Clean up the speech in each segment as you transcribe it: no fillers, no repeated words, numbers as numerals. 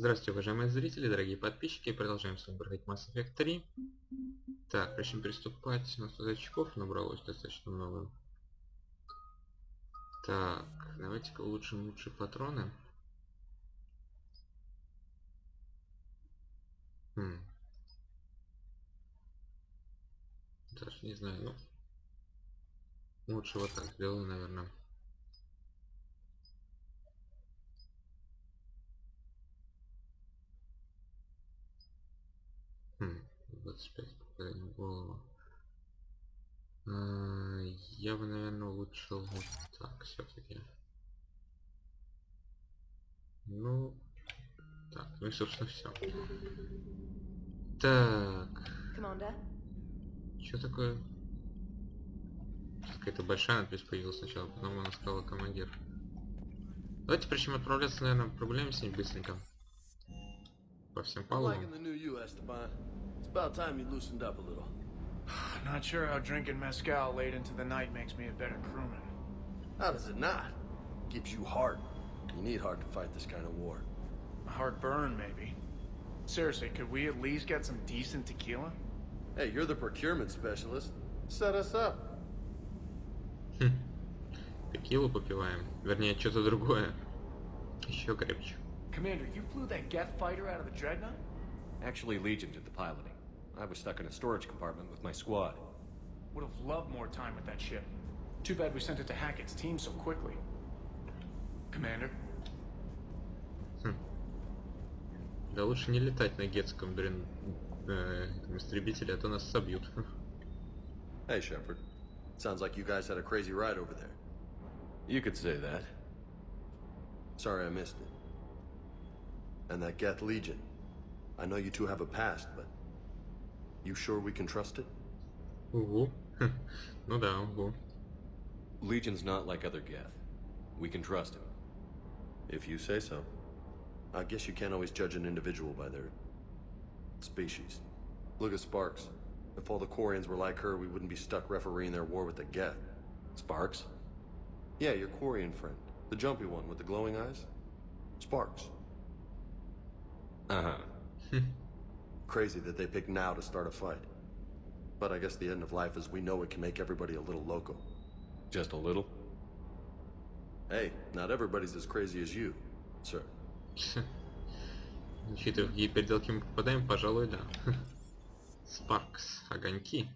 Здравствуйте, уважаемые зрители, дорогие подписчики. Продолжаем с вами проходить Mass Effect 3. Так, прежде чем приступать, у нас тут очков набралось достаточно много. Так, давайте-ка улучшим лучшие патроны. Даже не знаю, ну лучше вот так сделаю, наверное. Хм, 25 попадает в голову. Я бы, наверное, улучшил вот так все-таки. Ну, так, ну и собственно все. Так. Что такое? Какая-то большая надпись появилась сначала, потом она сказала командир. Давайте, прежде чем отправляться, наверное, проблемы с ним быстренько. По всем палубам. Not sure how drinking mezcal late into the night makes me a better crewman. How does it not? Gives you heart. You need heart to fight this kind of war. A heartburn, maybe. Seriously, could we at least get some decent tequila? Hey, you're the procurement specialist. Set us up. Текилу попиваем. Вернее, что-то другое. Еще крепче. Commander, you flew that Geth fighter out of the Dreadnought? Actually, Legion did the piloting. I was stuck in a storage compartment with my squad. Would have loved more time with that ship. Too bad we sent it to Hackett's team so quickly. Commander? Да лучше не летать на гетском, блин, истребителе, а то нас собьют. Hey, Shepard. Sounds like you guys had a crazy ride over there. You could say that. Sorry I missed it. And that Geth Legion. I know you two have a past, but... You sure we can trust it? Угу. Ну да, угу. Legion's not like other Geth. We can trust him. If you say so. I guess you can't always judge an individual by their... species. Look at Sparks. If all the Quarians were like her, we wouldn't be stuck refereeing their war with the Geth. Sparks? Yeah, your Quarian friend. The jumpy one with the glowing eyes. Sparks. Uh-huh. Crazy that they picked now to start a fight. But I guess the end of life as we know it can make everybody a little loco. Just a little? Hey, not everybody's as crazy as you, sir. Учитывая, какие переделки мы попадаем, пожалуй, да. Спаркс, огоньки.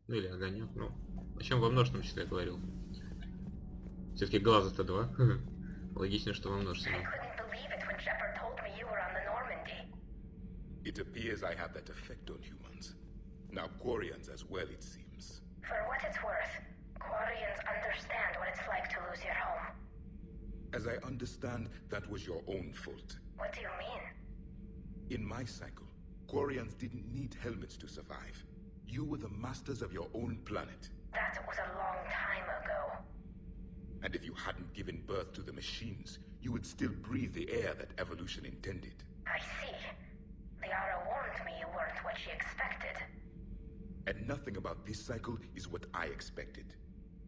Ну или огонек, ну. О чем во множественном числе говорил. Все-таки глаза-то два. Логично, что во множественном. It appears I have that effect on humans. Now Quarians as well, it seems. For what it's worth, Quarians understand what it's like to lose your home. As I understand, that was your own fault. What do you mean? In my cycle, Quarians didn't need helmets to survive. You were the masters of your own planet. That was a long time ago. And if you hadn't given birth to the machines, you would still breathe the air that evolution intended. I see. Liara warned me you weren't what she expected. And nothing about this cycle is what I expected.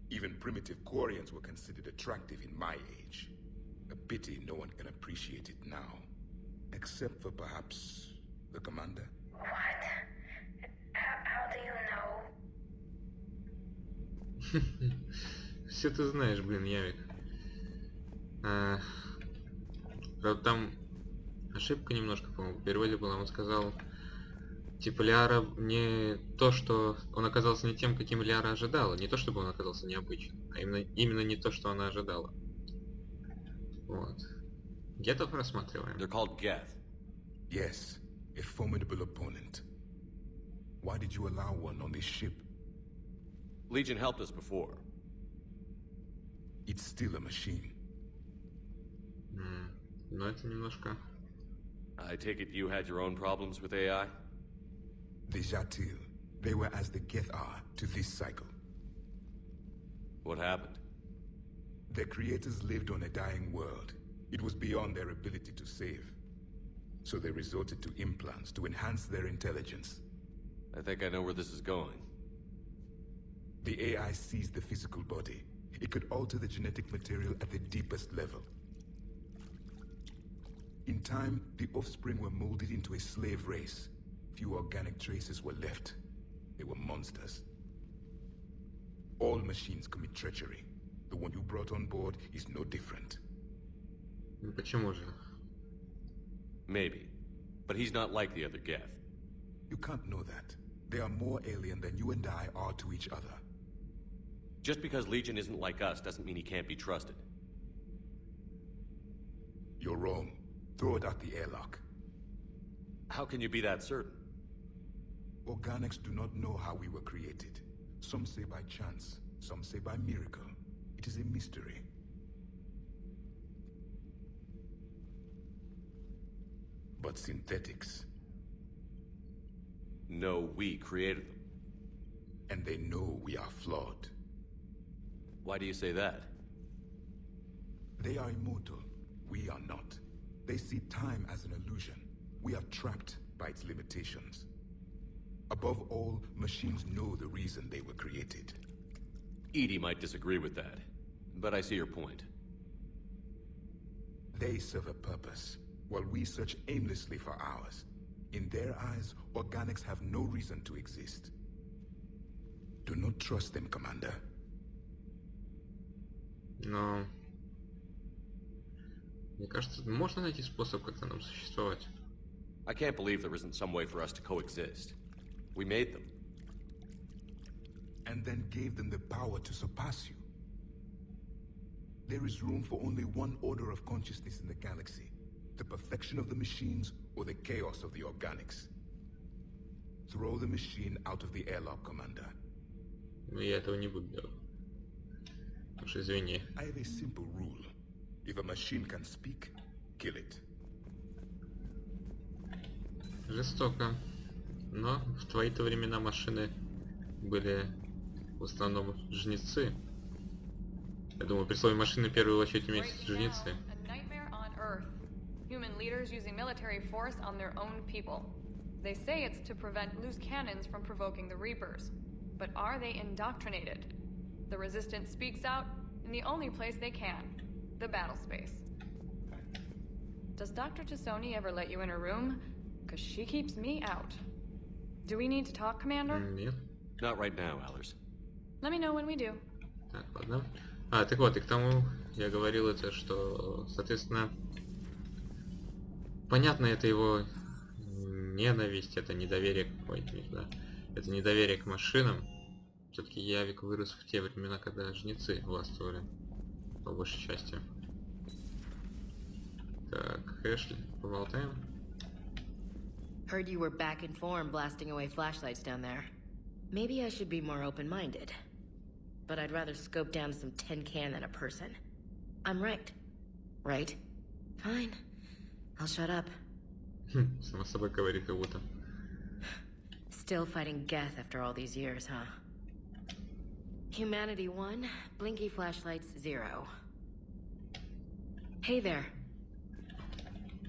Even primitive Quarians were considered attractive in my age. A pity no one can appreciate it now. Except for perhaps the commander. What? How do you know? Все ты знаешь, блин, Явик. Правда, там ошибка немножко, по-моему, в переводе была. Он сказал, типа, Лиара не то, что он оказался не тем, каким Лиара ожидала. Не то, чтобы он оказался необычным, а именно не то, что она ожидала. Вот. Гетов рассматриваем. They're called Geth. Yes, a formidable opponent. Why did you allow one on this ship? Legion helped us before. It's still a machine. Но это немножко... I take it you had your own problems with AI? The Jatil, they were as the Geth are to this cycle. What happened? Their creators lived on a dying world. It was beyond their ability to save. So they resorted to implants to enhance their intelligence. I think I know where this is going. The AI seized the physical body. It could alter the genetic material at the deepest level. In time, the offspring were molded into a slave race. Few organic traces were left. They were monsters. All machines commit treachery. The one you brought on board is no different. Почему же? Maybe. But he's not like the other Geth. You can't know that. They are more alien than you and I are to each other. Just because Legion isn't like us doesn't mean he can't be trusted. You're wrong. Throw it out the airlock. How can you be that certain? Organics do not know how we were created. Some say by chance, some say by miracle. It is a mystery. But synthetics, No, we created them. and they know we are flawed. Why do you say that? They are immortal. We are not. They see time as an illusion. We are trapped by its limitations. Above all, machines know the reason they were created. Edie might disagree with that, but I see your point. They serve a purpose, while we search aimlessly for ours. In their eyes, organics have no reason to exist. Do not trust them, Commander. Но... Мне кажется, можно найти способ как-то нам существовать. I can't believe there isn't some way for us to coexist. We made them. And then gave them the power to surpass you. There is room for only one order of consciousness in the galaxy. The perfection of the machines or the chaos of the organics. Throw the machine out of the airlock, Commander. Но я этого не буду делать. Уж извини. I have a simple rule. If a machine can speak, kill it. Жестоко. Но в твои-то времена машины были в основном жнецы. Я думаю, при слове машины в первую очередь имеются жнецы. A nightmare on Earth. Human leaders using military force on their own people. They say it's to prevent loose cannons from provoking the Reapers. But are they indoctrinated? The Resistance speaks out in the only place they can, the battle space. Does Dr. Tassoni ever let you in her room? Because she keeps me out. Do we need to talk, Commander? Нет. Not right now, Allers. Let me know when we do. Так, ладно. Так вот, и к тому я говорил это, что, соответственно, понятно, это его ненависть, это недоверие какое-нибудь, да? Это недоверие к машинам. Все-таки Явик вырос в те времена, когда жнецы властвовали, по большей части. Так, Эшли, поболтаем. Heard you were back in form blasting away flashlights down there. Maybe I should be more open-minded. But I'd rather scope down some tin can than a person. I'm right. Right? Fine. I'll shut up. Само собой говорит как будто. Still fighting Geth after all these years, huh? Humanity 1, blinky flashlights 0. Hey there.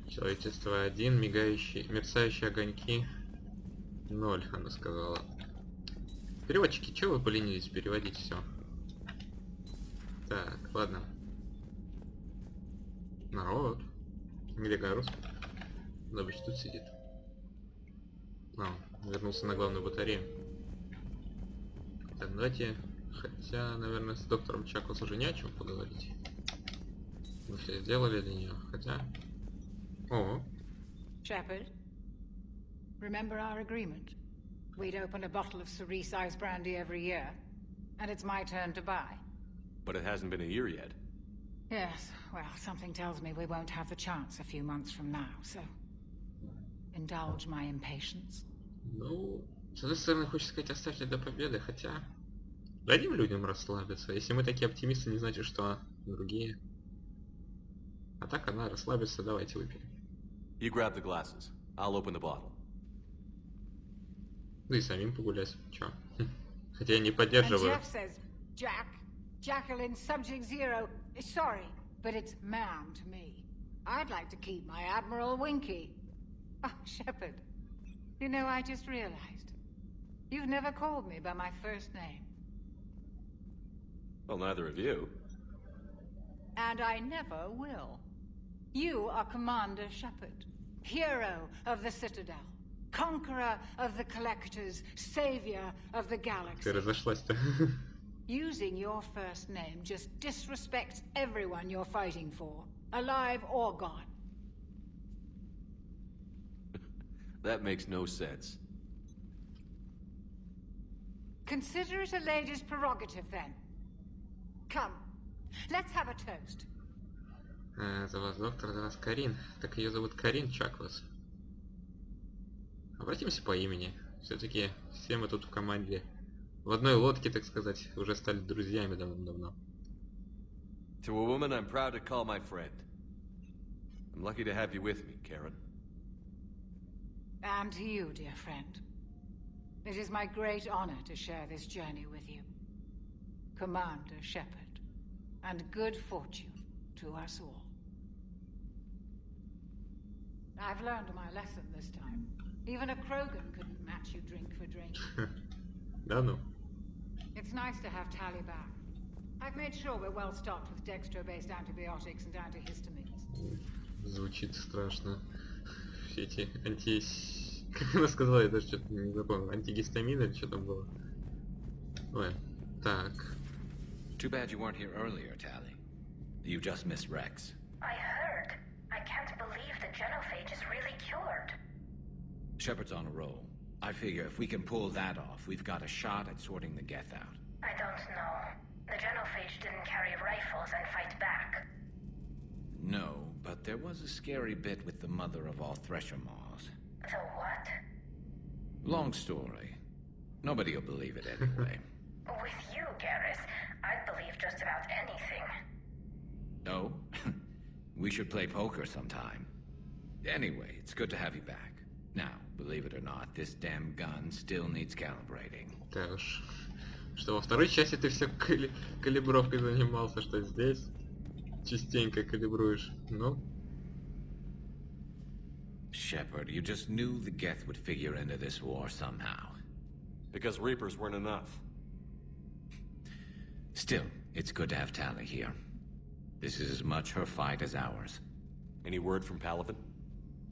Человечество 1, мерцающие огоньки 0, она сказала. Переводчики, чего вы поленились переводить все? Так, ладно. Народ. Где Гарус? Да, быть тут сидит. Вернулся на главную батарею. Так, давайте... Хотя, наверное, с доктором Чаклс уже не о чем поговорить. Мы все сделали для нее, хотя... О! Shepard, remember our agreement? We'd open a bottle of cerise ice brandy every year, and it's my turn to buy. But it hasn't been a year yet. Yes, well, something tells me we won't have the chance a few months from now, so... Indulge my impatience. Ну, с одной стороны, хочется сказать, оставьте до победы, хотя... Дадим людям расслабиться. Если мы такие оптимисты, не значит, что другие. А так она расслабится, давайте выпьем. You grab the glasses. I'll open the bottle. Да и самим погулять. Чё? Хотя я не And поддерживаю. Jeff says, Jack, Jacqueline Subject Zero is sorry, but it's ma'am to me. I'd like to keep my Admiral Winky. Oh, Shepard, you know, I just realized. You've never called me by my first name. Well, neither of you. And I never will. You are Commander Shepard, hero of the Citadel, conqueror of the Collectors, savior of the Ты galaxy. разошлась-то. Using your first name just disrespects everyone you're fighting for, alive or gone. That makes no sense. Consider it a lady's prerogative, then. Come, let's have a toast. За вас, доктор, за вас Карин. Так ее зовут Карин Чаклас. Обратимся по имени. Все-таки все мы тут в команде. В одной лодке, так сказать, уже стали друзьями давно-давно. To a woman I'm proud to call my friend. I'm lucky to have you with me, Karen. And to you, dear friend. It is my great honor to share this journey with you. Commander Shepard. And good fortune to us all. I've learned my lesson this time. Even a Krogan couldn't match you drink for drink. Да ну. It's nice to have Tally back. I've made sure we're well stocked with dextro-based antibiotics and antihistamines. Звучит страшно. Все эти Как она сказала, я даже что-то не запомнил. Антигистамин или что там было? Ой, так. Too bad you weren't here earlier, Tally. You just missed Rex. I heard. I can't believe the genophage is really cured. Shepard's on a roll. I figure if we can pull that off, we've got a shot at sorting the geth out. I don't know. The genophage didn't carry rifles and fight back. No, but there was a scary bit with the mother of all Thresher Maws. The what? Long story. Nobody'll believe it anyway. With you, Garrus, I'd believe just about anything. Oh? We should play poker sometime. Anyway, it's good to have you back. Now, believe it or not, this damn gun still needs calibrating. Да уж. Что во второй части ты все калибровкой занимался, что здесь частенько калибруешь. Ну? Shepard, you just knew the geth would figure into this war somehow. Because Reapers weren't enough. Still, it's good to have Tally here. This is as much her fight as ours. Any word from Palaven?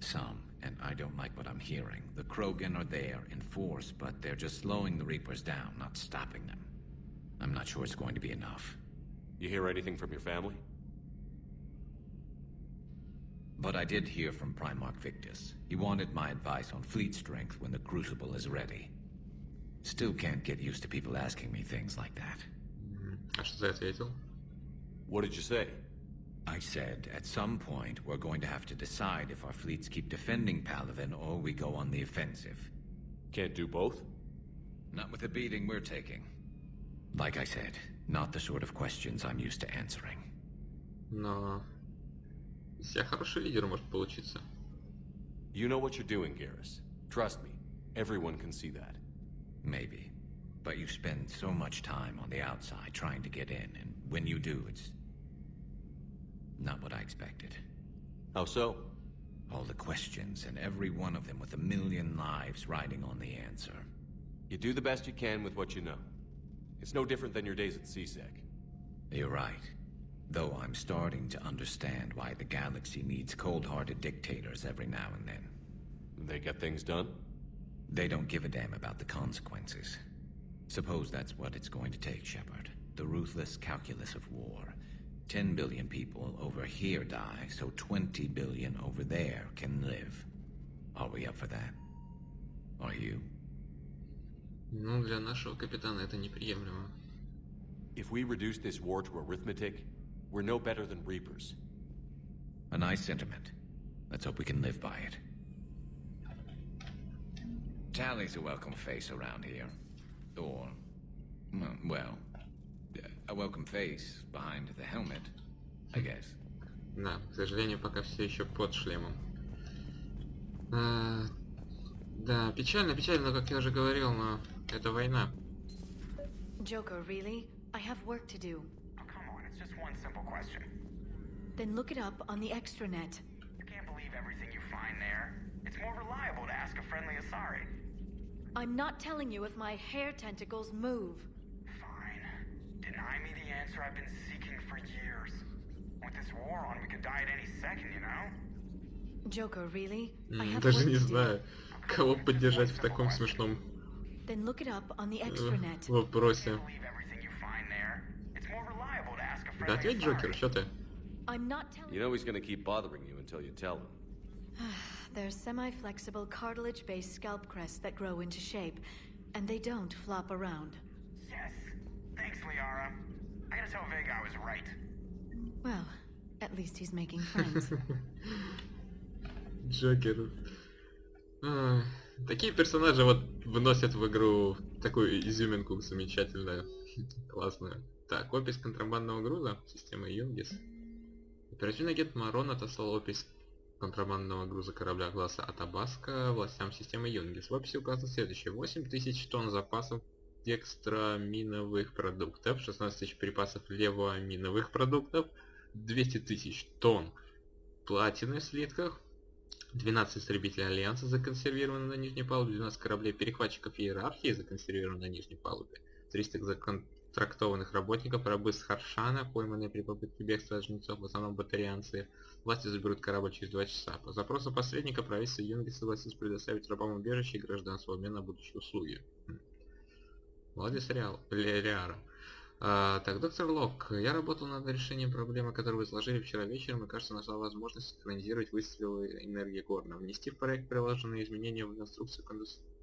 Some, and I don't like what I'm hearing. The Krogan are there in force, but they're just slowing the Reapers down, not stopping them. I'm not sure it's going to be enough. You hear anything from your family? But I did hear from Primarch Victus. He wanted my advice on fleet strength when the Crucible is ready. Still can't get used to people asking me things like that. А что ты ответил? What did you say? I said, at some point, we're going to have to decide if our fleets keep defending Palaven or we go on the offensive. Can't do both? Not with the beating we're taking. Like I said, not the sort of questions I'm used to answering. Но... Из себя хороший лидер может получиться. You know what you're doing, Garrus. Trust me, everyone can see that. Maybe. But you spend so much time on the outside trying to get in, and when you do, it's... not what I expected. How so? All the questions, and every one of them with a million lives riding on the answer. You do the best you can with what you know. It's no different than your days at CSEC. You're right. Though I'm starting to understand why the galaxy needs cold-hearted dictators every now and then. They get things done? They don't give a damn about the consequences. Suppose that's what it's going to take, Shepard. The ruthless calculus of war. 10 billion people over here die, so 20 billion over there can live. Are we up for that? Are you? Ну, для нашего капитана это неприемлемо. If we reduce this war to arithmetic, we're no better than Reapers. A nice sentiment. Let's hope we can live by it. Tally's a welcome face around here. Or, well, a welcome face behind the helmet, I guess. Да, к сожалению, пока все еще под шлемом. Да, печально, но как я уже говорил, но это война. Joker, really? I have work to do. Oh, come on, it's just one simple question. Then look it up on the extranet. You can't believe everything you find there. It's more reliable to ask a friendly Asari. I'm not telling you if my hair tentacles move. Fine. Deny me the answer I've been seeking for years. With this war on, we could die at any second, you know? Joker, really? I have Даже work не to do. знаю, кого поддержать в таком смешном Then look it up on the extranet. вопросе. Believe everything you find there. It's more reliable to ask a Да friendly ответь, Джокер, что ты? I'm not telling You know he's gonna keep bothering you until you tell him. They're semi-flexible cartilage-based scalp crests that grow into shape, and they don't flop around. Yes. Thanks, Liara. I gotta tell Vega I was right. Well, at least he's making friends. Джокер. Такие персонажи вот вносят в игру такую изюминку замечательную, классную. Так, опись контрабандного груза, система Юнгис. Оперативный агент Марон отослал опись контрабандного груза корабля класса Атабаска властям системы Юнгис. В описи указано следующее: 8000 тонн запасов экстраминовых продуктов, 16 тысяч припасов левоаминовых продуктов, 200 тысяч тонн платины в слитках, 12 истребителей Альянса законсервированы на нижней палубе, 12 кораблей перехватчиков Иерархии законсервированы на нижней палубе, 300 законтрактованных работников, рабы с Харшана, пойманные при попытке бегства от жнецов, в основном батарианцы. Власти заберут корабль через 2 часа. По запросу посредника правительство Юнги согласилось предоставить рабам убежище и гражданство в обмен на будущие услуги. Молодец, Лиара. Так, доктор Лок, я работал над решением проблемы, которую вы изложили вчера вечером, и, кажется, нашла возможность синхронизировать выстрелы энергии Горна. Внести в проект приложенные изменения в конструкцию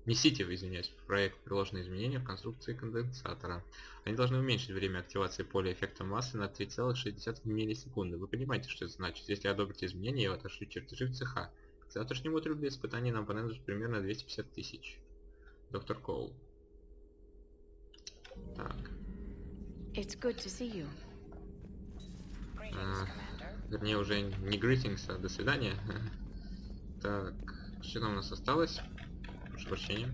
Внесите, извиняюсь, в проект приложенные изменения в конструкции конденсатора. Они должны уменьшить время активации поля эффекта массы на 3,6 миллисекунды. Вы понимаете, что это значит? Если одобрите изменения, я отошлю чертежи в цеха. К завтрашнему утру для испытаний нам понадобится примерно 250 тысяч. Доктор Коул. Так. It's good to see you. Вернее, уже не greetings, а до свидания. Так, что там у нас осталось? Прошу прощения.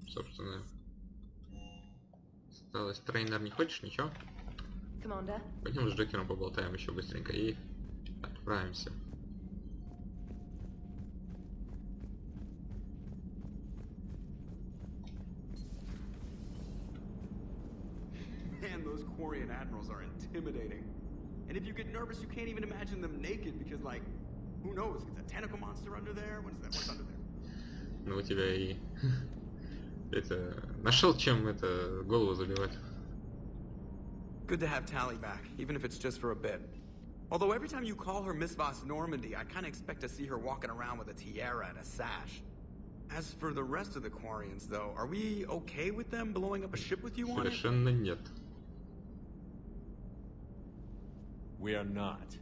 Собственно, осталось. Трейнер, не хочешь ничего? Пойдем с Джокером поболтаем еще быстренько и отправимся. Man, those Quarian admirals are intimidating. And if you get nervous, you can't even imagine them naked because, like, who knows? Is a tentacle monster under there? What's under there? Ну, у тебя и... это... Нашел чем это голову забивать. Good to have Tally back, even if it's just for a bit. Although every time you call her Miss Voss Normandy, I kind of expect to see her walking around with a tiara and a sash. As for the rest of the Quarians, though, are we okay with them blowing up a ship with you on it? Совершенно нет. We are not.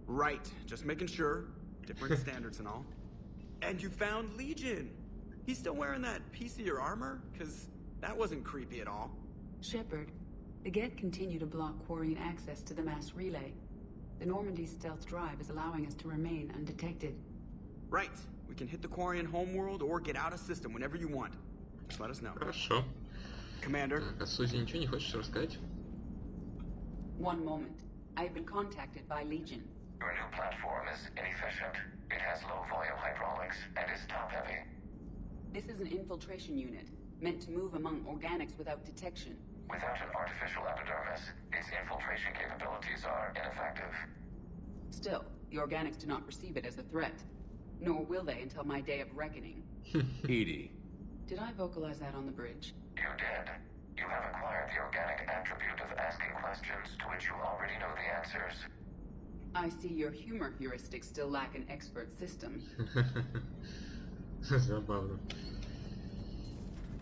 Right, just making sure. Different standards and all. And you found Legion! He's still wearing that piece of your armor? Because that wasn't creepy at all. Shepard, the Get continue to block Quarian access to the mass relay. The Normandy's stealth drive is allowing us to remain undetected. Right. We can hit the Quarian homeworld or get out of system whenever you want. Just let us know. Хорошо. Commander. Так, а Сузи ничего не хочешь рассказать? One moment. I have been contacted by Legion. Your new platform is inefficient. It has low volume hydraulics and is top heavy. This is an infiltration unit, meant to move among organics without detection. Without an artificial epidermis, its infiltration capabilities are ineffective. Still, the organics do not perceive it as a threat. Nor will they until my day of reckoning. Edie. Did I vocalize that on the bridge? You did. You have acquired the organic attribute of asking questions to which you already know the answers. I see your humor heuristics still lack an expert system. Забавно.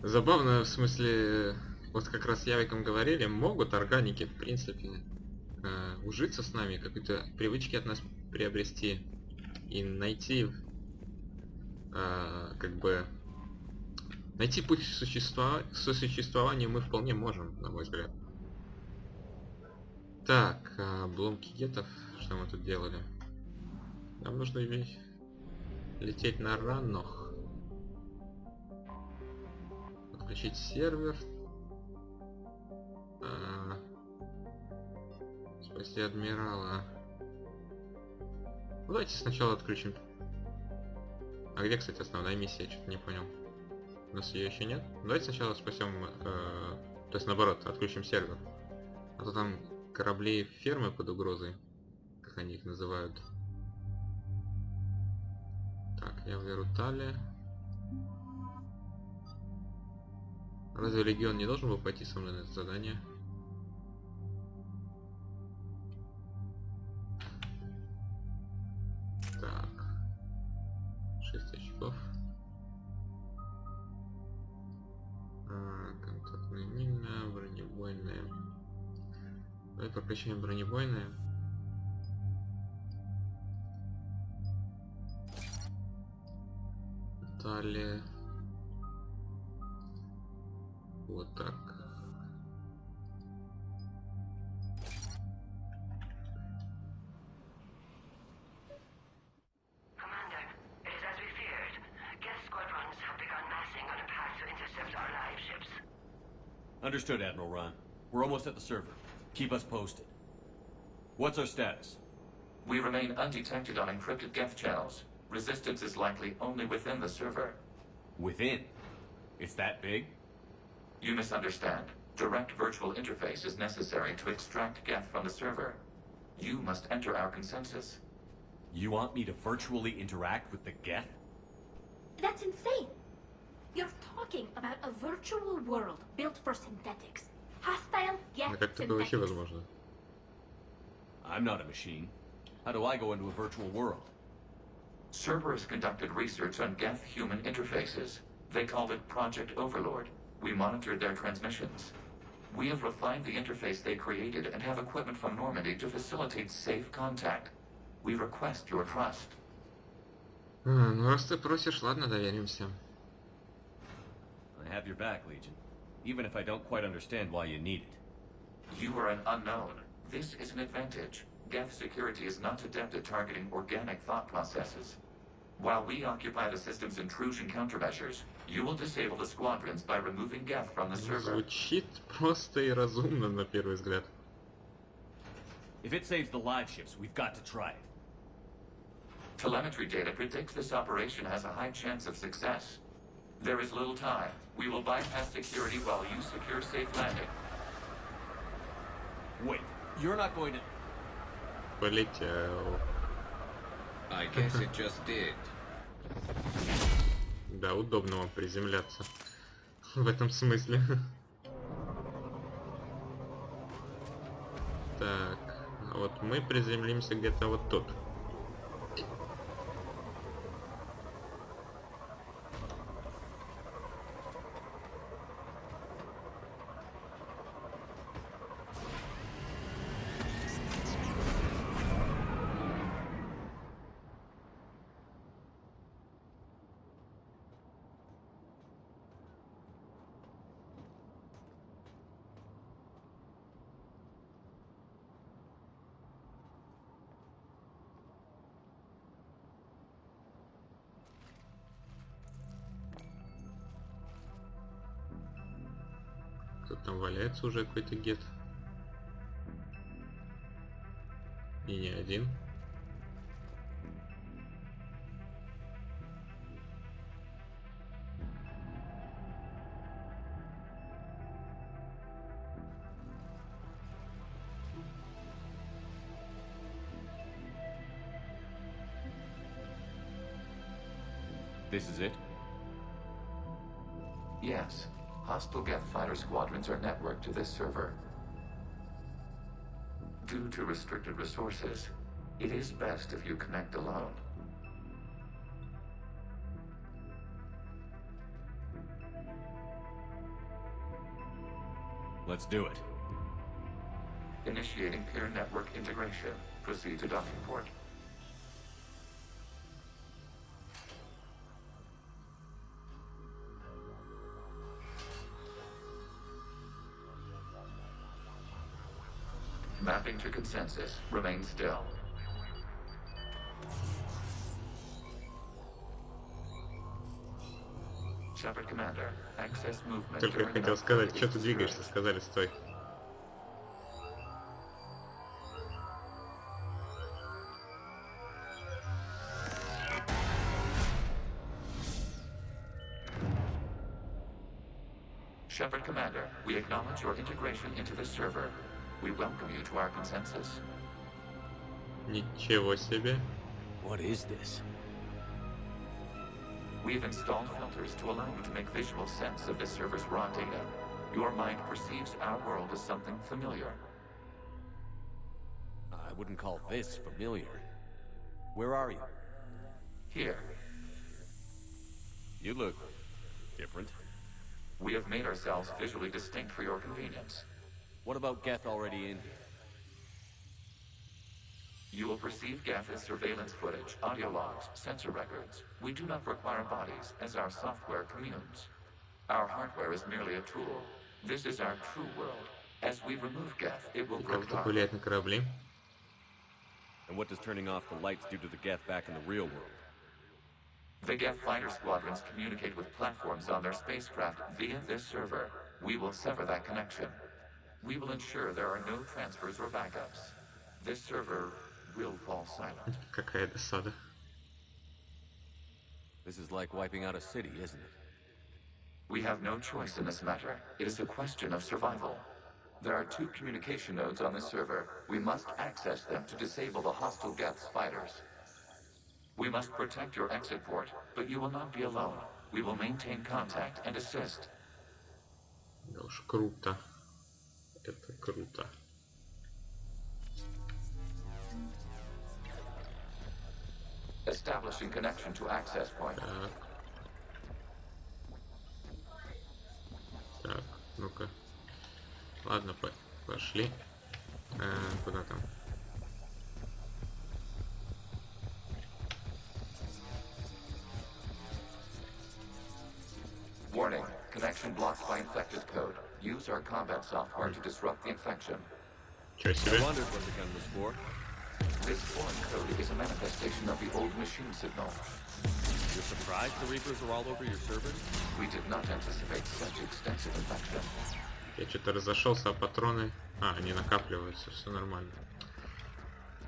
Забавно, в смысле, вот как раз с Явиком говорили, могут органики, в принципе, ужиться с нами, какие-то привычки от нас приобрести и найти, как бы, найти путь сосуществования мы вполне можем, на мой взгляд. Так, обломки гетов, что мы тут делали? Нам нужно лететь на раннох. Отключить сервер. Спасти адмирала. Ну, давайте сначала отключим. А где, кстати, основная миссия? Я что-то не понял. У нас ее еще нет? Давайте сначала спасем, то есть наоборот, отключим сервер. А то там корабли фермы под угрозой, как они их называют. Так, я беру Тали. Разве Легион не должен был пойти со мной на это задание? Так. 6 очков. Контактная мина, бронебойная. Давай прокачаем бронебойные. Далее. Вот так. Commander, it is as we feared. Geth squadrons have begun massing on a path to intercept our live ships. Understood, Admiral Ron. We're almost at the server. Keep us posted. What's our status? We remain undetected on encrypted Geth channels. Resistance is likely only within the server. Within? It's that big? You misunderstand. Direct virtual interface is necessary to extract Geth from the server. You must enter our consensus. You want me to virtually interact with the Geth? That's insane! You're talking about a virtual world built for synthetics. Hostile Geth Как такое вообще synthetics. возможно? I'm not a machine. How do I go into a virtual world? Cerberus conducted research on Geth-human interfaces. They called it Project Overlord. We monitored their transmissions. We have refined the interface they created and have equipment from Normandy to facilitate safe contact. We request your trust. Ну раз ты просишь, ладно, доверимся. I have your back, Legion. Even if I don't quite understand why you need it. You are an unknown. This is an advantage. Geth security is not adept at targeting organic thought processes. While we occupy the system's intrusion countermeasures, you will disable the squadrons by removing Geth from the server. Звучит просто и разумно на первый взгляд. If it saves the live ships, we've got to try it. Telemetry data predicts this operation has a high chance of success. There is little time. We will bypass security while you secure safe landing. Wait, you're not going to... Полетел. I guess it just did. Да, удобно вам приземляться. В этом смысле. Так, а вот мы приземлимся где-то вот тут. Тут там валяется уже какой-то гет. И не один. This is it? Yes. Hostile Geth fighter squadrons are networked to this server. Due to restricted resources, it is best if you connect alone. Let's do it. Initiating peer network integration. Proceed to docking port. Mapping to consensus. Remain still. Shepard Commander, access movement. Только я хотел сказать, что ты двигаешься, сказали, стой. Shepard Commander, we acknowledge your integration into the server. We welcome you to our consensus. Ничего себе. What is this? We've installed filters to allow you to make visual sense of this server's raw data. Your mind perceives our world as something familiar. I wouldn't call this familiar. Where are you? Here. You look different. We have made ourselves visually distinct for your convenience. What about Geth already in here? You will perceive Geth as surveillance footage, audio logs, sensor records. We do not require bodies, as our software communes. Our hardware is merely a tool. This is our true world. As we remove Geth, it will grow dark. Влияет на корабли. And what does turning off the lights do to the Geth back in the real world? The Geth fighter squadrons communicate with platforms on their spacecraft via this server. We will sever that connection. We will ensure there are no transfers or backups. This server will fall silent. Какая досада. This is like wiping out a city, isn't it? We have no choice in this matter. It is a question of survival. There are 2 communication nodes on this server. We must access them to disable the hostile Geth's fighters. We must protect your exit port, but you will not be alone. We will maintain contact and assist. Да уж круто. Это круто. Establishing connection to access point. Так, ну-ка. Ладно, пошли. Куда там? Warning, connection blocked by infected code. Use our combat software to disrupt the infection. Чё себе? I wondered what the gun was for. This foreign code is a manifestation of the old machine signal. You're surprised the Reapers are all over your servers? We did not anticipate such extensive infection. Я что-то разошелся, а патроны... они накапливаются, все нормально.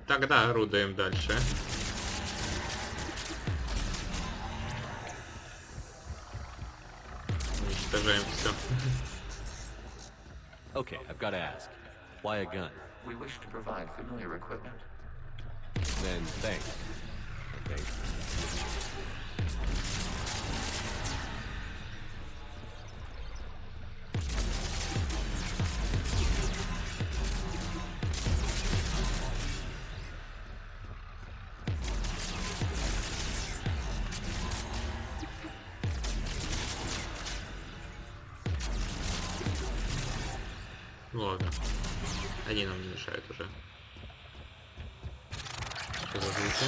Тогда орудуем дальше. Уничтожаем все. Okay, I've got to ask. Why a gun? We wish to provide familiar equipment. Then thanks. Okay. Ладно. Они нам не мешают уже. Что за звуки?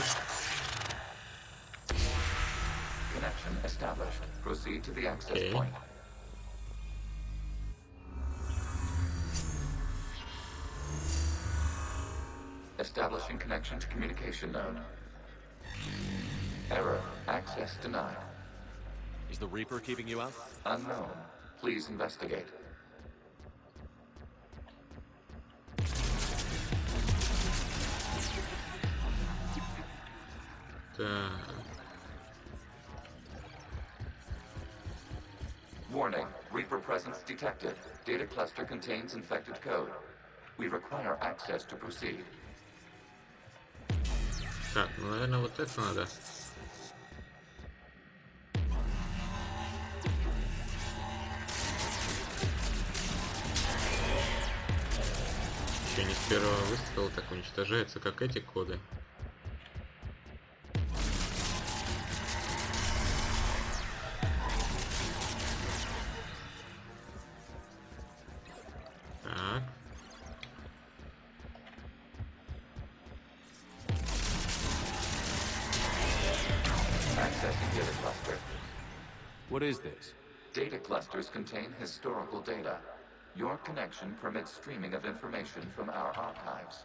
Connection established. Proceed to the access point. Establishing connection to communication node. Error. Access denied. Is the Reaper keeping you out? Unknown. Please investigate. Warning, Reaper presence detected. Data cluster contains infected code. We require access to proceed. Так, ну, наверное, вот это надо. Еще не с первого выстрела так уничтожается, как эти коды. Так. Accessing data cluster. What is this? Data clusters contain historical data. Your connection permits streaming of information from our archives.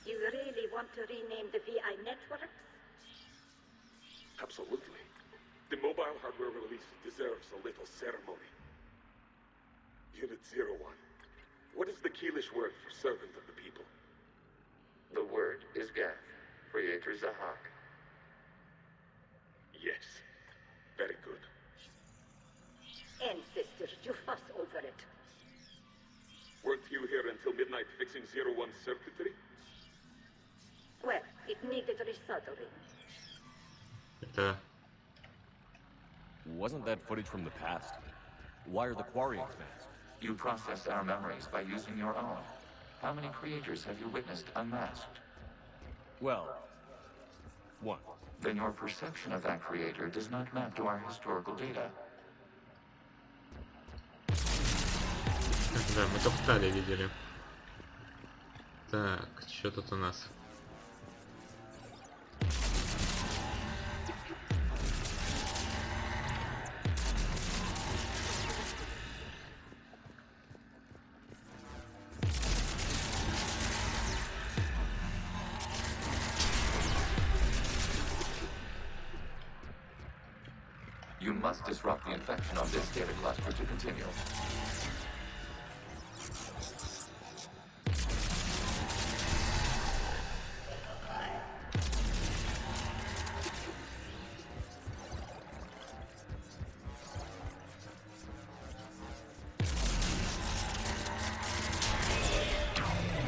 You really want to rename the VI networks? Absolutely. The mobile hardware release deserves a little ceremony. Unit 01. What is the Keelish word for servant of the people? The word is Geth, Creator Zahak. Yes. Very good. Ancestors, you fuss over it. until midnight fixing 01 circuitry? Well, it needed resoldering. Это... Wasn't that footage from the past? Why are the Quarians masked? You process our memories by using your own. How many creators have you witnessed unmasked? Well, one. Then your perception of that creator does not map to our historical data. Да, мы только стали видели. Так, что тут у нас? You must disrupt the infection on this data cluster to continue.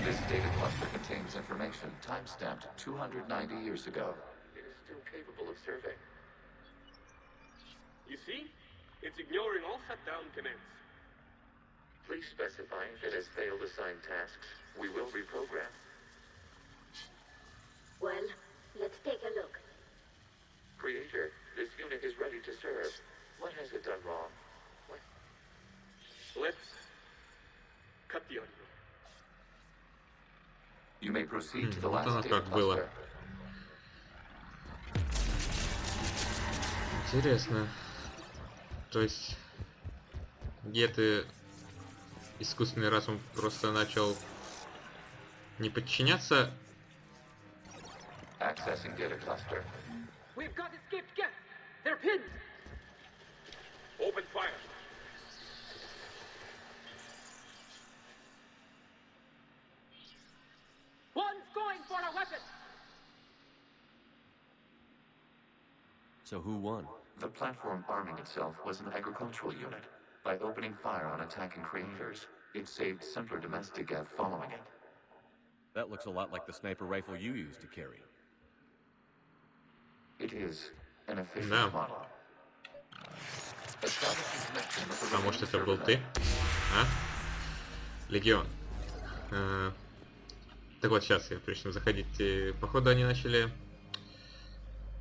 This data cluster contains information time-stamped 290 years ago. It is still capable of survey. You see? It's ignoring all shutdown commands. Please specify if it has failed assigned tasks. We will reprogram. Well, let's take a look. Creator, this unit is ready to serve. What has it done wrong? Let's cut the audio. You may proceed to the Вот last оно data как было. cluster. Интересно. То есть геты, искусственный разум просто начал не подчиняться. Accessing data cluster. We've got escaped Geth. They're pinned. Open fire. One's going for a weapon. So who won? The platform arming itself was an agricultural unit. By opening fire on attacking creators, it saved simpler domestic Geth following it. That looks a lot like the sniper rifle you used to carry. It is an efficient Да. model. А может это был ты? А? Легион. Так вот, сейчас я прежде чем заходить. Походу они начали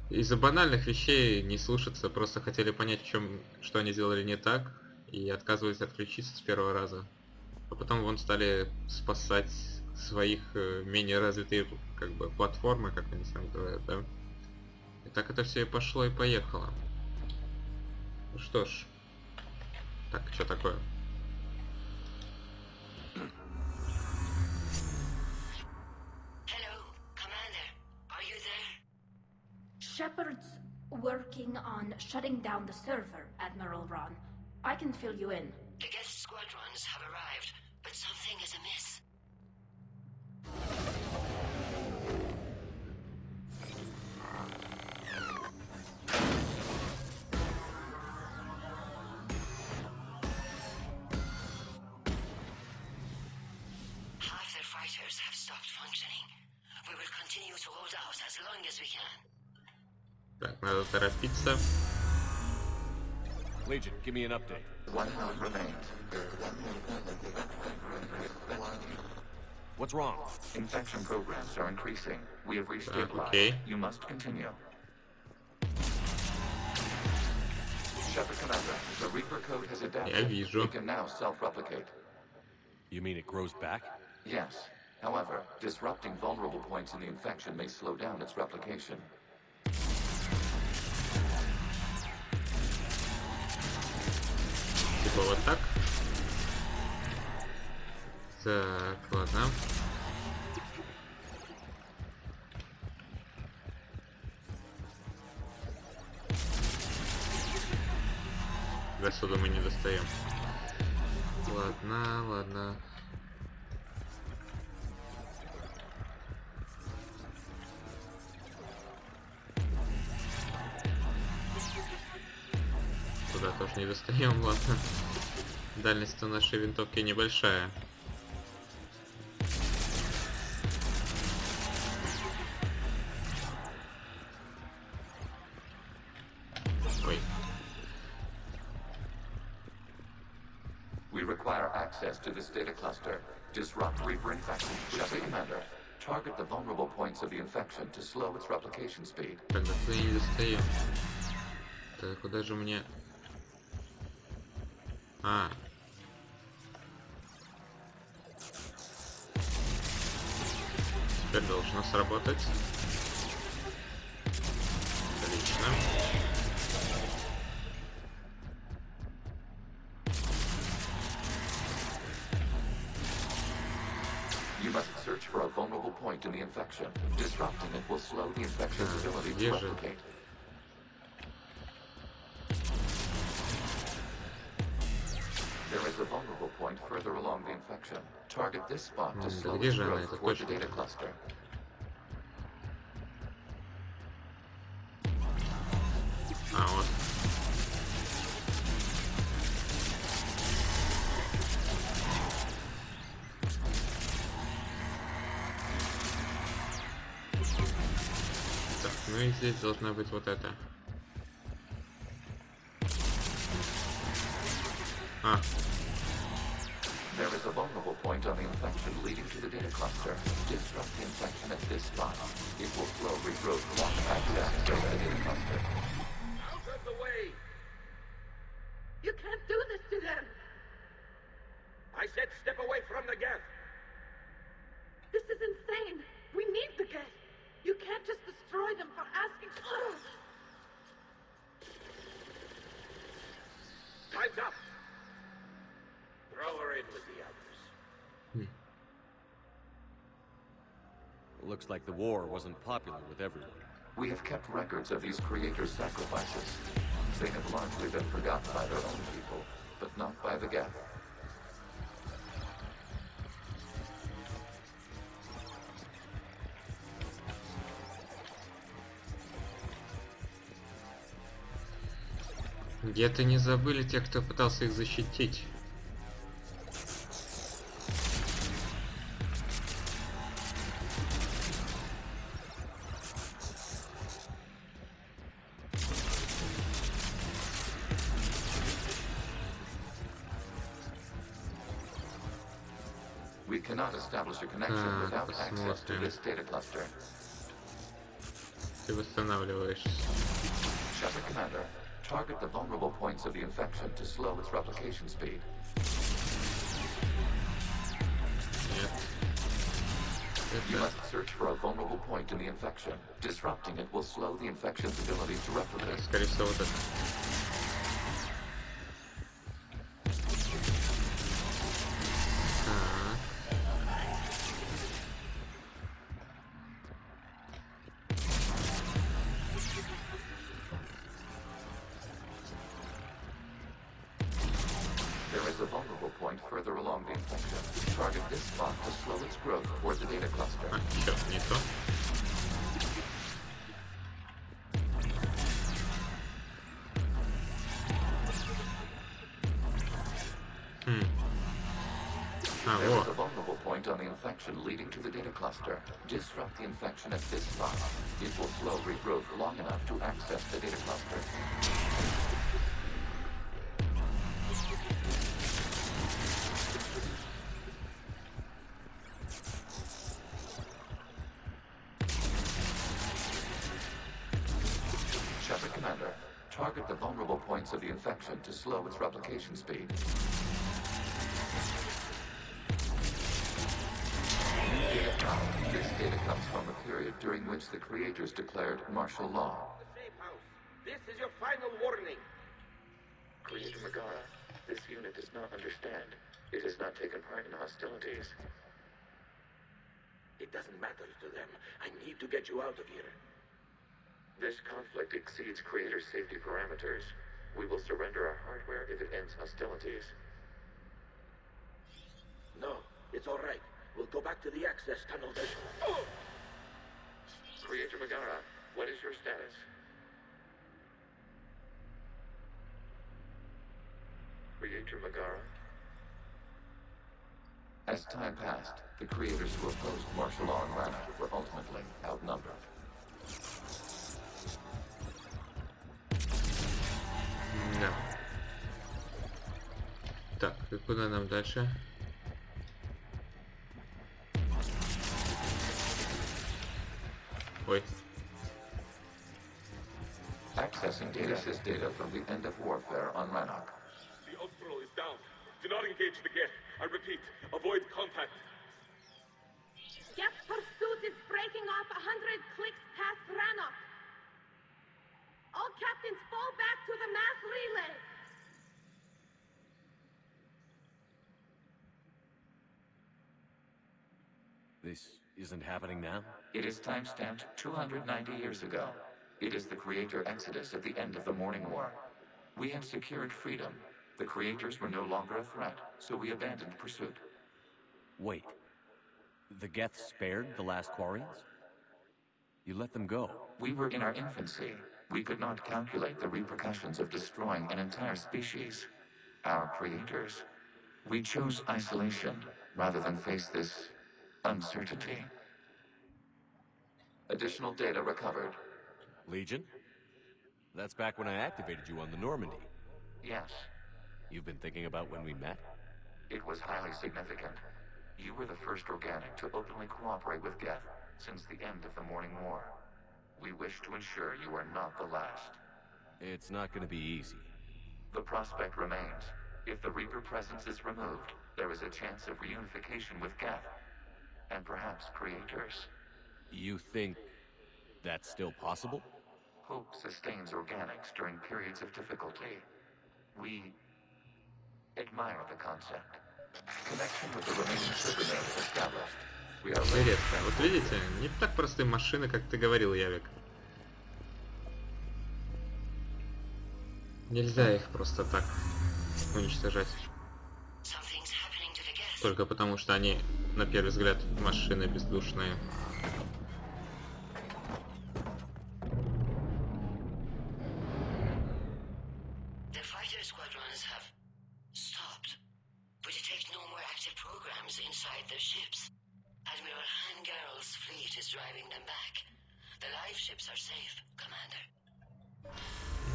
из-за банальных вещей не слушаться, просто хотели понять, что они сделали не так, и отказывались отключиться с первого раза. А потом вон стали спасать своих менее развитые как бы платформы, как они сами говорят, да? И так это все и пошло и поехало. Ну что ж. Так, что такое? Shepard's working on shutting down the server, Admiral Ron. I can fill you in. The guest squadrons have arrived, but something is amiss. Half their fighters have stopped functioning. We will continue to hold out as long as we can. Так, надо торопиться. Legion, give me an update. One node remains. What's wrong? Infection programs are increasing. We have restabilized. Okay. You must continue. Shepard Commander, the Reaper code has adapted. Я вижу. It can now self-replicate. You mean it grows back? Yes. However, disrupting vulnerable points in the infection may slow down its replication. Типа вот так. Так, ладно. До сюда мы не достаем. Ладно, ладно. Туда тоже не достаем, ладно. Дальность у нашей винтовки небольшая. require access to this data cluster. Disrupt Reaper infection. Shepard Commander, target the vulnerable points of the infection to slow its replication speed. Тогда я не достаю. Так, куда же мне... А. Теперь должно сработать. Отлично. You must search for a vulnerable point in the infection. Disrupting it will slow the infection's ability to replicate. There is a vulnerable point further along the infection. Target this spot to slow its growth toward the data cluster. А, вот. Так, ну и здесь должна быть вот это. А. There is a vulnerable point on the infection leading to the data cluster. Disrupt the infection at this spot. It will slow regrowth along access to the data cluster. Out of the way! You can't do this to them! I said step away from the geth! This is insane! We need the geth! You can't just destroy them for asking... Time's up! Throw her in with the others. Looks like the war wasn't popular with everyone. We have kept records of these creators' sacrifices. They have largely been forgotten by their own people, but not by the geth. Где-то не забыли тех, кто пытался их защитить. We cannot establish a connection without access to this data cluster. Ты восстанавливаешься. Shepard Commander, target the vulnerable points of the infection to slow its replication speed. You must search for a vulnerable point in the infection. Disrupting it will slow the infection's ability to replicate. Скорее всего, вот это. There is a vulnerable point further along the infection. Target this spot to slow its growth toward the data cluster. Черт, не то. There is a vulnerable point on the infection leading to the data cluster. Disrupt the infection at this spot. It will slow regrowth long enough to access the data cluster. Shepard Commander, target the vulnerable points of the infection to slow its replication speed. This data comes from a period during which the creators declared martial law. Safe house. This is your final warning. Creator Megara, this unit does not understand. It has not taken part in hostilities. It doesn't matter to them. I need to get you out of here. This conflict exceeds Creator's safety parameters. We will surrender our hardware if it ends hostilities. No, it's all right. We'll go back to the access tunnel then. Creator Megara, what is your status? Creator Megara? As time passed, the creators who opposed martial law in Lana were ultimately outnumbered. Да. Так. Так, и куда нам дальше? Ой. Accessing data from the end of warfare on Rannoch. The Ultral is down. Do not engage the Geth. I repeat, avoid contact. Geth pursuit is breaking off 100 clicks past Rannoch. All captains fall back to the mass relay. This isn't happening now? It is timestamped 290 years ago. It is the Creator Exodus at the end of the Morning War. We had secured freedom. The Creators were no longer a threat, so we abandoned pursuit. Wait. The Geth spared the last Quarians? You let them go. We were in our infancy. We could not calculate the repercussions of destroying an entire species. Our creators. We chose isolation rather than face this uncertainty. Additional data recovered. Legion? That's back when I activated you on the Normandy. Yes. You've been thinking about when we met? It was highly significant. You were the first organic to openly cooperate with Geth since the end of the Morning War. We wish to ensure you are not the last. It's not going to be easy. The prospect remains. If the Reaper presence is removed, there is a chance of reunification with Geth. And perhaps creators. You think that's still possible? Hope sustains organics during periods of difficulty. We admire the concept. Connection with the remaining supernova established. We are ready. Интересно. Вот видите, не так просты машины, как ты говорил, Явик. Нельзя их просто так уничтожать. Только потому, что они, на первый взгляд, машины бездушные.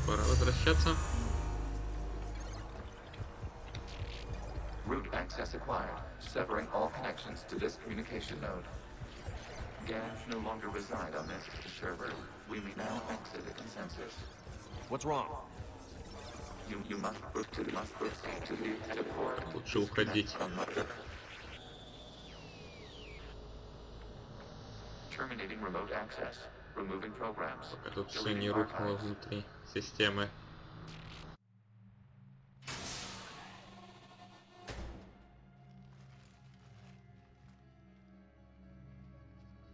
Пора возвращаться. Root access acquired, severing all connections to this communication node. Geth no longer reside on this server. We may now exit the consensus. What's wrong? You must proceed to the exit port. Лучше уходить. Terminating remote access. Removing programs. Пока тут все не рухнуло внутри системы.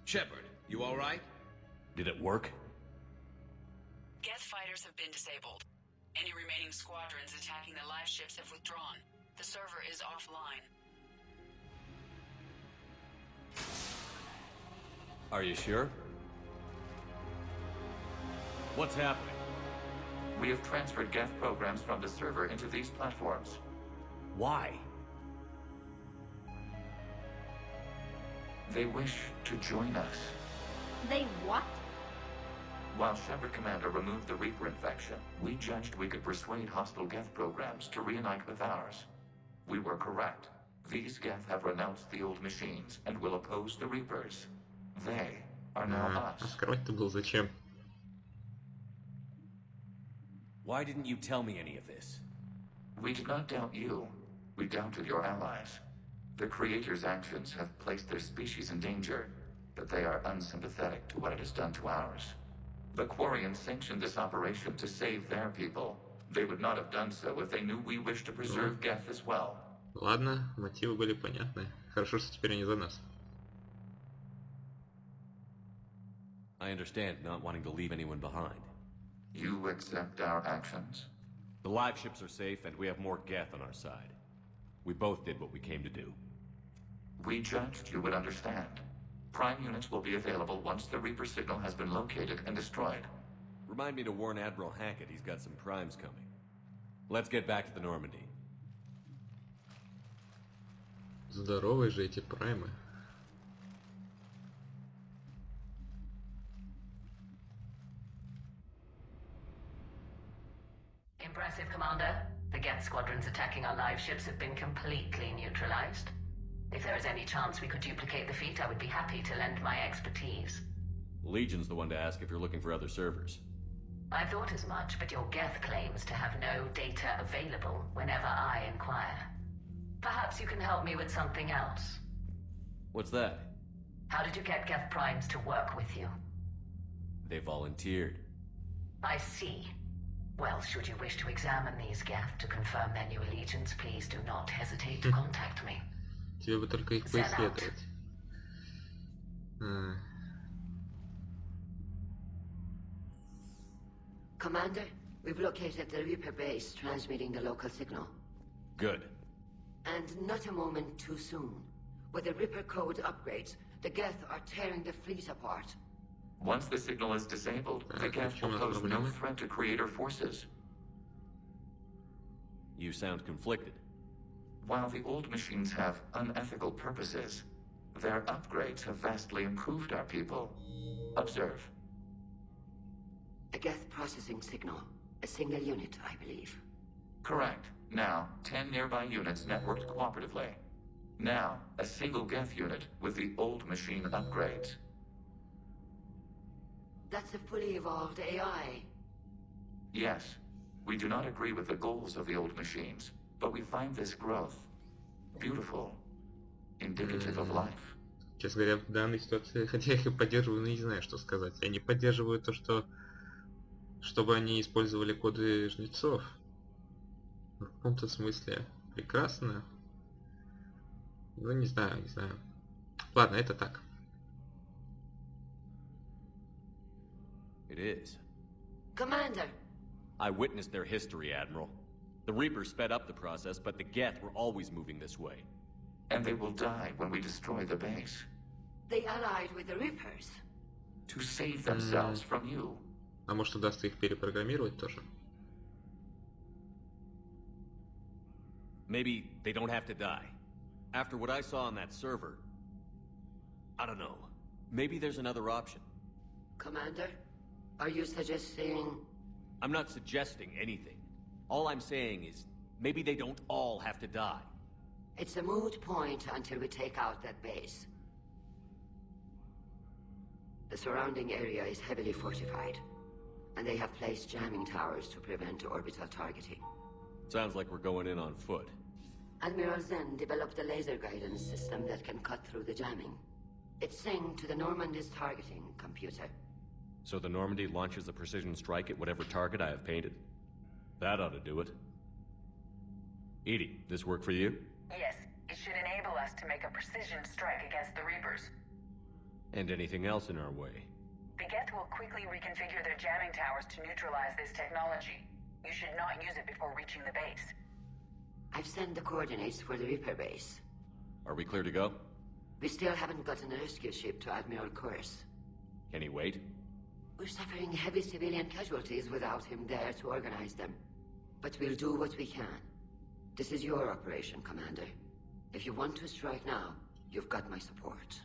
Shepard, you all right? Did it work? Geth fighters have been disabled. Any remaining squadrons attacking the live ships have withdrawn. The server is offline. Are you sure? What's happening? We have transferred Geth programs from the server into these platforms. Why? They wish to join us. They what? While Shepard Commander removed the Reaper infection, we judged we could persuade hostile Geth programs to reunite with ours. We were correct. These Geth have renounced the old machines and will oppose the Reapers. They are now us. Скрывать-то был зачем? Why didn't you tell me any of this? We did not doubt you. We doubted your allies. The Creator's actions have placed their species in danger, but they are unsympathetic to what it has done to ours. The Quarians sanctioned this operation to save their people. They would not have done so if they knew we wished to preserve Geth as well. Ладно, мотивы были понятны. Хорошо, что теперь они за нас. I understand not wanting to leave anyone behind. You accept our actions? The live ships are safe, and we have more Geth on our side. We both did what we came to do. We judged you would understand. Prime units will be available once the Reaper signal has been located and destroyed. Remind me to warn Admiral Hackett he's got some primes coming. Let's get back to the Normandy. Здоровые же эти праймы. Impressive, Commander. The Geth squadrons attacking our live ships have been completely neutralized. If there is any chance we could duplicate the feat, I would be happy to lend my expertise. Legion's the one to ask if you're looking for other servers. I thought as much, but your Geth claims to have no data available whenever I inquire. Perhaps you can help me with something else. What's that? How did you get Geth Primes to work with you? They volunteered. I see. Well, should you wish to examine these Geth to confirm their new allegiance, please do not hesitate to contact me. Тебе бы только их поисследовать. Commander, we've located the Reaper base transmitting the local signal. Good. And not a moment too soon. With the Reaper code upgrades, the Geth are tearing the fleet apart. Once the signal is disabled, the Geth will pose no threat to Creator forces. You sound conflicted. While the old machines have unethical purposes, their upgrades have vastly improved our people. Observe. A Geth processing signal. A single unit, I believe. Correct. Now, 10 nearby units networked cooperatively. Now, a single Geth unit with the old machine upgrades. That's a fully evolved AI. Yes. We do not agree with the goals of the old machines, but we find this growth beautiful, indicative of life. Честно говоря, в данной ситуации, хотя я их и поддерживаю, но не знаю, что сказать. Я не поддерживаю то, что... Чтобы они использовали коды жнецов. В каком-то смысле прекрасно. Ну, не знаю. Ладно, это так. It is. Commander! I witnessed their history, Admiral. The Reapers sped up the process, but the Geth were always moving this way. And they will die when we destroy the base. They allied with the Reapers. To save themselves from you. А может, удастся их перепрограммировать тоже? Maybe they don't have to die. After what I saw on that server... I don't know. Maybe there's another option. Commander, are you suggesting... I'm not suggesting anything. All I'm saying is, maybe they don't all have to die. It's a moot point until we take out that base. The surrounding area is heavily fortified, and they have placed jamming towers to prevent orbital targeting. Sounds like we're going in on foot. Admiral Zen developed a laser guidance system that can cut through the jamming. It's synced to the Normandy's targeting computer. So the Normandy launches a precision strike at whatever target I have painted? That ought to do it. Edie, this work for you? Yes, it should enable us to make a precision strike against the Reapers. And anything else in our way? The Geth will quickly reconfigure their jamming towers to neutralize this technology. You should not use it before reaching the base. I've sent the coordinates for the Reaper base. Are we clear to go? We still haven't gotten a rescue ship to Admiral Kurz. Can he wait? We're suffering heavy civilian casualties without him there to organize them. But we'll do what we can. This is your operation, Commander. If you want to strike now, you've got my support.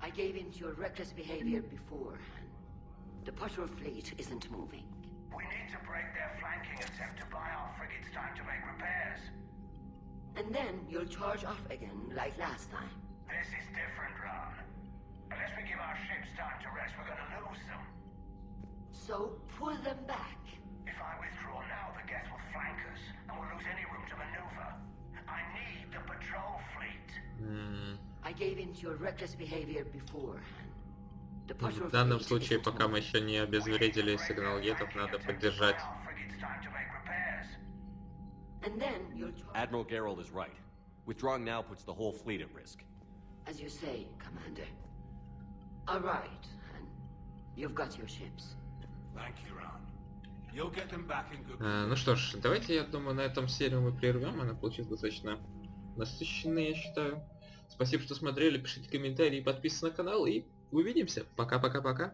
I gave in to your reckless behavior beforehand. The patrol fleet isn't moving. We need to break their flanking attempt to buy our frigates time to make repairs. And then you'll charge off again, like last time. This is different, Ron. Unless we give our ships time to rest, we're gonna lose them. So, pull them back. If I withdraw now, the Geth will flank us, and we'll lose any room to maneuver. I need the patrol fleet. I gave in to your reckless behavior beforehand. The patrol В данном fleet случае, isn't пока мы еще не обезвредили сигнал гетов, надо поддержать. And then you'll... Admiral Geralt is right. Withdrawing now puts the whole fleet at risk. As you say, Commander. All right, and you've got your ships. Thank you, Ron. You'll get them back in good... Ну что ж, давайте, я думаю, на этом серию мы прервем. Она получилась достаточно насыщенной, я считаю. Спасибо, что смотрели, пишите комментарии, подписывайтесь на канал, и увидимся. Пока-пока-пока.